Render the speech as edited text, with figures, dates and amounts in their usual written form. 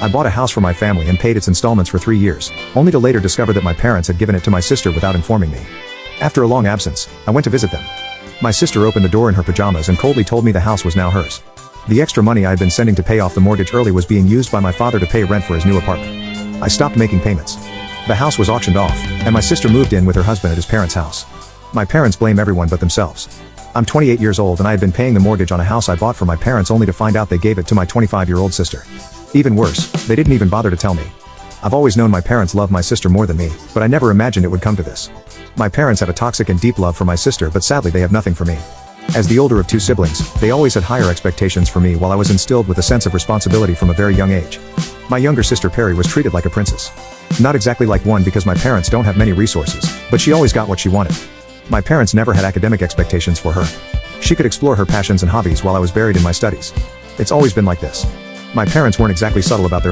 I bought a house for my family and paid its installments for 3 years, only to later discover that my parents had given it to my sister without informing me. After a long absence, I went to visit them. My sister opened the door in her pajamas and coldly told me the house was now hers. The extra money I had been sending to pay off the mortgage early was being used by my father to pay rent for his new apartment. I stopped making payments. The house was auctioned off, and my sister moved in with her husband at his parents' house. My parents blame everyone but themselves. I'm 28 years old and I had been paying the mortgage on a house I bought for my parents only to find out they gave it to my 25-year-old sister. Even worse, they didn't even bother to tell me. I've always known my parents love my sister more than me, but I never imagined it would come to this. My parents have a toxic and deep love for my sister, but sadly they have nothing for me. As the older of 2 siblings, they always had higher expectations for me while I was instilled with a sense of responsibility from a very young age. My younger sister Perry was treated like a princess. Not exactly like one because my parents don't have many resources, but she always got what she wanted. My parents never had academic expectations for her. She could explore her passions and hobbies while I was buried in my studies. It's always been like this. My parents weren't exactly subtle about their